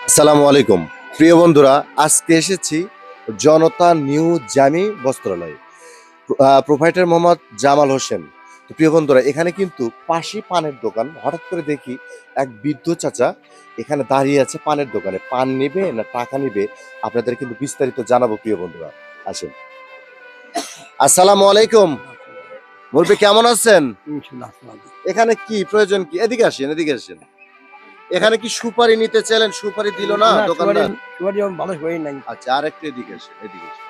আসসালামু আলাইকুম প্রিয় বন্ধুরা, আজকে এসেছি জনতা নিউ জামি বস্ত্রালয়। প্রোভাইডার মোহাম্মদ জামাল হোসেন। তো প্রিয় বন্ধুরা, এখানে কিন্তু পাশে পানের দোকান। হঠাৎ করে দেখি এক বৃদ্ধ চাচা এখানে দাঁড়িয়ে আছে পানের দোকানে। পান নিবে না টাকা নিবে, আপনাদের কিন্তু বিস্তারিত জানাবো প্রিয় বন্ধুরা। আসেন। আসসালামু আলাইকুম মুরব্বী, কেমন আছেন? এখানে কি প্রয়োজন, কি এদিকে আসেন, এদিকে আসেন। এখানে কি সুপারি নিতে চাইলেন? সুপারি দিল না দোকানদার? আচ্ছা, আর একটু এদিকে আসেন, এদিকে আসেন।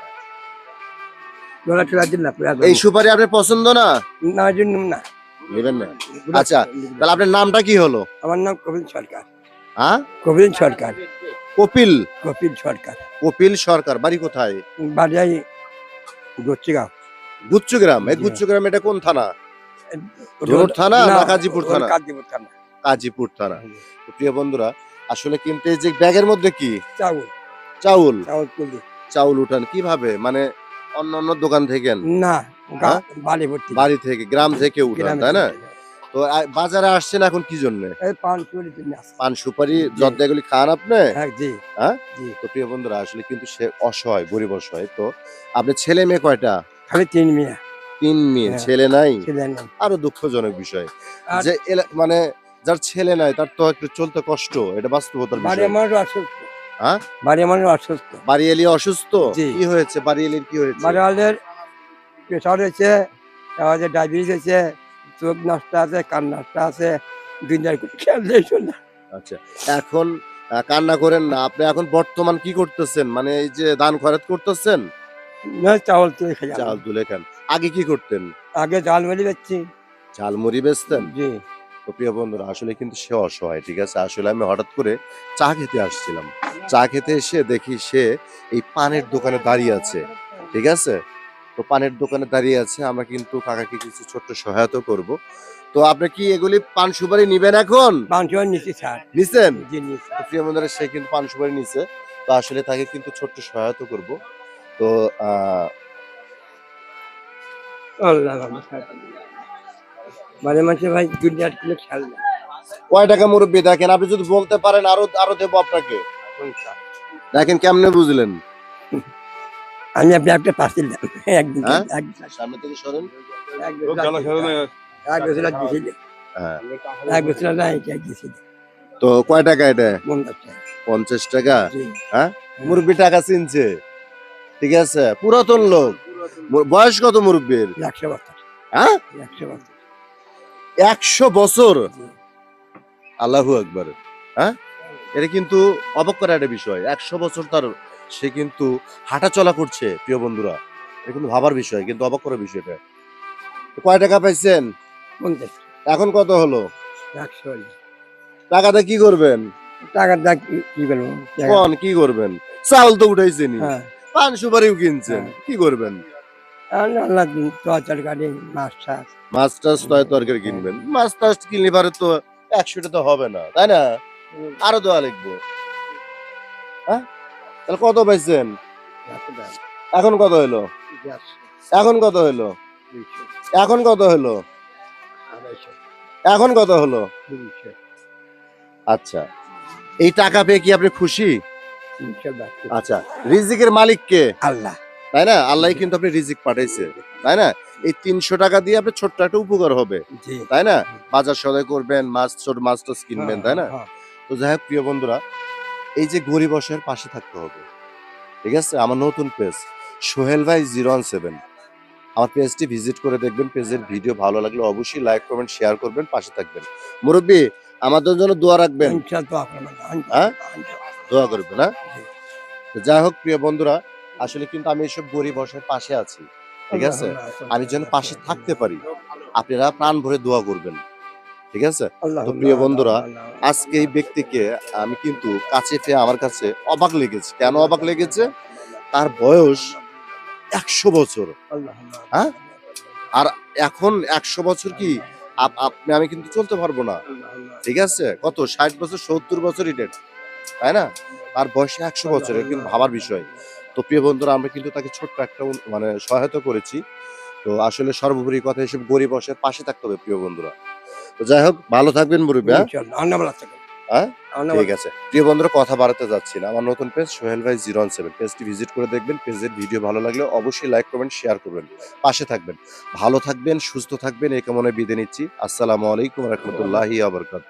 এই সুপারি আপনার পছন্দ না? নেবেন না? আচ্ছা, তাহলে আপনার নামটা কি হলো? আমার নাম কপিল সরকার। হ্যাঁ, কপিল সরকার। কপিল। কপিল সরকার। কপিল সরকার। বাড়ি কোথায়? বাড়ি গচ্চিগাঁও। গুচ্ছগ্রাম। এই গুচ্ছগ্রাম এটা কোন থানা? ধনুর থানা না কাজীপুর থানা? কাজীপুর থানা। কাজীপুর থানা। তো প্রিয় বন্ধুরা, আসলে কিন্তু এই যে ব্যাগের মধ্যে কি চাউল। চাউল? চাউল তুলি চাউল উঠান কিভাবে, মানে অন্য অন্য দোকান থেকে? না, হ্যাঁ? বাড়ি ভর্তি। বাড়ি থেকে, গ্রাম থেকে উঠান, গ্রামে তাই না? থেকে। তো বাজারে আসছেন এখন কি জন্য? এই পান চুরি তুমি আসো। পান সুপারি জি। জর্দা এগুলি খান আপনি? হ্যাঁ, জি হ্যাঁ। জি। তো প্রিয় বন্ধুরা, আসলে কিন্তু সে অসহায়, গরিব অসহায়। তো আপনার ছেলে মেয়ে কয়টা? খালি 3 মেয়ে। 3 মেয়ে, হ্যাঁ। ছেলে নাই? ছেলে নাই। আরো দুঃখজনক বিষয় আর যে মানে যার ছেলে নাই তার তো একটু চলতে কষ্ট, এটা বাস্তবতার বাড়ি বিষয়। আমার অসুস্থ। হ্যাঁ, বাড়ি আমার অসুস্থ। বাড়ি এলি অসুস্থ? জি। কি হয়েছে বাড়ি এলির, কি হয়েছে? বাড়ি আমাদের প্রেশার হয়েছে, আমাদের ডায়াবেটিস হয়েছে, চোখ নষ্ট আছে, কান নষ্ট আছে, দুনিয়ার কোনো খেয়াল নেই শোনা। আচ্ছা, এখন কান্না করেন না। আপনি এখন বর্তমান কি করতেছেন, মানে এই যে ধান খরচ করতেছেন? না, চাউল তুলে খাই আমি। চাল তুলে খান। আগে কি করতেন? আগে জাল মেরে বেচছি। ঝালমুড়ি বেচতেন? জি। তো প্রিয় বন্ধুরা, আসলে কিন্তু সে অসহায়, ঠিক আছে? আসলে আমি হঠাৎ করে চা খেতে আসছিলাম। চা খেতে এসে দেখি সে এই পানের দোকানে দাঁড়িয়ে আছে, ঠিক আছে? তো পানের দোকানে দাঁড়িয়ে আছে, আমরা কিন্তু কাকাকে কিছু ছোট্ট সহায়তা করব। তো আপনি কি এগুলি পান সুপারি নিবেন এখন? পাঁচশো নিচ্ছি স্যার। নিছেন? জি নিচ্ছি। তো প্রিয় বন্ধুরা, সে কিন্তু পান সুপারি নিছে। তো আসলে তাকে কিন্তু ছোট্ট সহায়তা করব। তো আল্লাহ ভালো থাকে। মানে মাঝে ভাই দুনিয়ার কোনো খেয়াল নেই। কয় টাকা মুরব্বি দেখেন, আপনি যদি বলতে পারেন আরো আরো দেবো আপনাকে। দেখেন কেমনে বুঝলেন? আমি আপনি একটা পার্সেল দেন একদিন। হ্যাঁ? একদিন সামনে থেকে সরেন। এক বছর দিয়েছিল। হ্যাঁ। এক বছর না এটা দিয়েছিল। তো কয় টাকা এটা? 50 টাকা। 50 টাকা? জি। হ্যাঁ, মুরব্বি টাকা চিনছে, ঠিক আছে? পুরাতন লোক। বয়স কত মুরব্বির? 100 বছর। হ্যাঁ, 100 বছর। 100 বছর। জি। আল্লাহু আকবার। হ্যাঁ, এটা কিন্তু অবাক করার একটা বিষয়। 100 বছর তার, সে কিন্তু হাঁটা চলা করছে প্রিয় বন্ধুরা। এটা কিন্তু ভাবার বিষয়, কিন্তু অবাক করার বিষয় এটা। তো কয় টাকা পাইছেন? 50। এখন কত হলো? 100 হলো। টাকাটা কি করবেন? টাকার দাগ কি করবো? কোন কি করবেন? চাউল তো উঠাইছেনি, হ্যাঁ। পান সুপারিও কিনছেন, হ্যাঁ। কি করবেন? আল্লাহ তরকারি মাছ টাছ। মাছ টাছ তরকারি কিনবেন। মাছ টাছ কিনলে পারে তো 100 টা তো হবে না, তাই না? আরো দেওয়া লাগবে। হ্যাঁ, তাহলে কত পাইছেন? এখন কত হলো? এখন কত হলো? এখন কত হলো? এখন কত হলো? আচ্ছা, এই টাকা পেয়ে কি আপনি খুশি? আচ্ছা, রিজিকের মালিক কে? আল্লাহ। তাই না? আল্লাহ কিন্তু আপনি রিজিক পাঠাইছে, তাই না? এই 300 টাকা দিয়ে আপনার ছোট্ট একটা উপকার হবে, জি। তাই না? বাজার সদাই করবেন, ছোট মাছ টাছ কিনবেন, তাই না? হ্যাঁ। তো যাই হোক প্রিয় বন্ধুরা, এই যে গরিব অসহায়ের পাশে থাকতে হবে, ঠিক আছে? আমার নতুন পেজ সোহেল ভাই 017, আমার পেজটি ভিজিট করে দেখবেন। পেজের ভিডিও ভালো লাগলে অবশ্যই লাইক কমেন্ট শেয়ার করবেন, পাশে থাকবেন। মুরব্বী, আমাদের জন্য দোয়া রাখবেন। হ্যাঁ, দোয়া করবেন। হ্যাঁ, তো যাই হোক প্রিয় বন্ধুরা, আসলে কিন্তু আমি এসব গরিব অসহায়ের পাশে আছি, ঠিক আছে? আমি যেন পাশে থাকতে পারি, আপনারা প্রাণ ভরে দোয়া করবেন, ঠিক আছে? তো প্রিয় বন্ধুরা, আজকে এই ব্যক্তিকে আমি কিন্তু কাছে পেয়ে আমার কাছে অবাক লেগেছে। কেন অবাক লেগেছে? তার বয়স 100 বছর। হ্যাঁ, আর এখন 100 বছর কি আমি কিন্তু চলতে পারবো না, ঠিক আছে? কত 60 বছর 70 বছরই ডেট, তাই না? তার বয়সে 100 বছর, এটা কিন্তু ভাবার বিষয়। তো প্রিয় বন্ধুরা, আমরা কিন্তু তাকে ছোট্ট একটা মানে সহায়তা করেছি। তো আসলে সর্বোপরি কথা, এসব গরিব অসহায়ের পাশে থাকতে হবে প্রিয় বন্ধুরা। তো যাই হোক, ভালো থাকবেন মুরব্বী। হ্যাঁ, ইনশাআল্লাহ। আল্লাহ ভালো থাকবেন। হ্যাঁ আমার নাম ঠিক আছে প্রিয় বন্ধুরা কথা বাড়াতে যাচ্ছি না আমার নতুন পেজ সোহেল ভাই 017 পেজটি ভিজিট করে দেখবেন পেজের ভিডিও ভালো লাগলে অবশ্যই লাইক করবেন শেয়ার করবেন পাশে থাকবেন ভালো থাকবেন সুস্থ থাকবেন এই কামনায় বিদায় নিচ্ছি আসসালামু আলাইকুম রহমতুল্লাহি আবরকাত